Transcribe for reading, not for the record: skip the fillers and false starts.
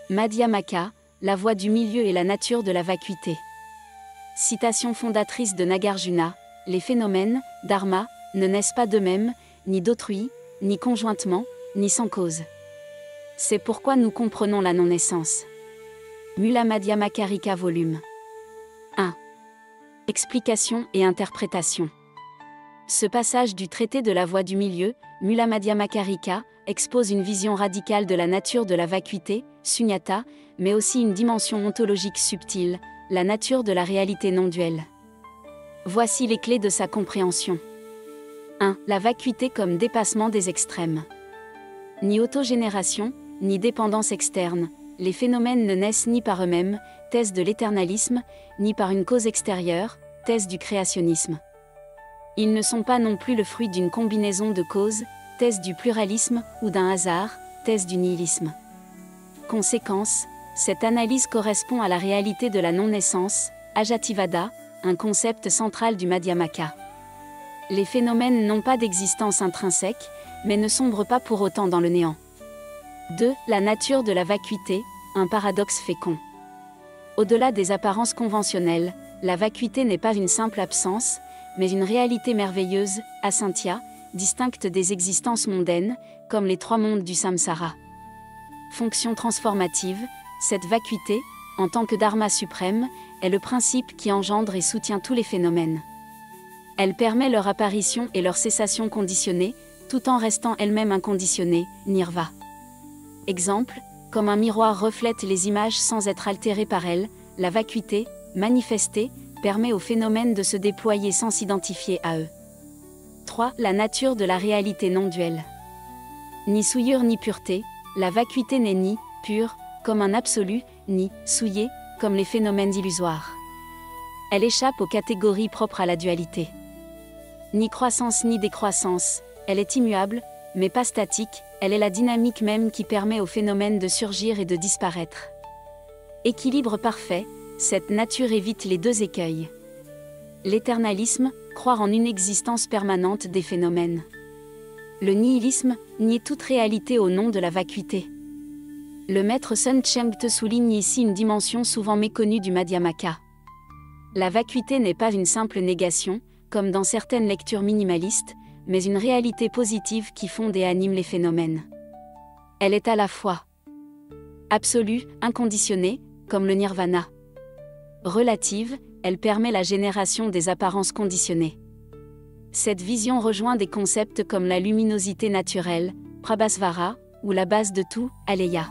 Madhyamaka, la voie du milieu et la nature de la vacuité. Citation fondatrice de Nagarjuna, les phénomènes, dharma, ne naissent pas d'eux-mêmes, ni d'autrui, ni conjointement, ni sans cause. C'est pourquoi nous comprenons la non-naissance. Mula Madhyamakarika volume 1. Explication et interprétation. Ce passage du traité de la voie du milieu, Mula Madhyamakarika, expose une vision radicale de la nature de la vacuité, sunyata, mais aussi une dimension ontologique subtile, la nature de la réalité non-duelle. Voici les clés de sa compréhension. 1. La vacuité comme dépassement des extrêmes. Ni autogénération, ni dépendance externe, les phénomènes ne naissent ni par eux-mêmes, thèse de l'éternalisme, ni par une cause extérieure, thèse du créationnisme. Ils ne sont pas non plus le fruit d'une combinaison de causes, thèse du pluralisme, ou d'un hasard, thèse du nihilisme. Conséquence, cette analyse correspond à la réalité de la non-naissance, Ajativada, un concept central du Madhyamaka. Les phénomènes n'ont pas d'existence intrinsèque, mais ne sombrent pas pour autant dans le néant. 2. La nature de la vacuité, un paradoxe fécond. Au-delà des apparences conventionnelles, la vacuité n'est pas une simple absence, mais une réalité merveilleuse, asintya, distincte des existences mondaines, comme les trois mondes du samsara. Fonction transformative, cette vacuité, en tant que dharma suprême, est le principe qui engendre et soutient tous les phénomènes. Elle permet leur apparition et leur cessation conditionnée, tout en restant elle-même inconditionnée, nirva. Exemple, comme un miroir reflète les images sans être altéré par elles, la vacuité, manifestée, permet aux phénomènes de se déployer sans s'identifier à eux. 3. La nature de la réalité non-duelle. Ni souillure ni pureté, la vacuité n'est ni pure, comme un absolu, ni souillée, comme les phénomènes illusoires. Elle échappe aux catégories propres à la dualité. Ni croissance ni décroissance, elle est immuable, mais pas statique, elle est la dynamique même qui permet aux phénomènes de surgir et de disparaître. Équilibre parfait, cette nature évite les deux écueils. L'éternalisme, croire en une existence permanente des phénomènes. Le nihilisme, nier toute réalité au nom de la vacuité. Le maître Sun Cheng Te souligne ici une dimension souvent méconnue du Madhyamaka. La vacuité n'est pas une simple négation, comme dans certaines lectures minimalistes, mais une réalité positive qui fonde et anime les phénomènes. Elle est à la fois absolue, inconditionnée, comme le nirvana. Relative, elle permet la génération des apparences conditionnées. Cette vision rejoint des concepts comme la luminosité naturelle, Prabhasvara, ou la base de tout, Aleya.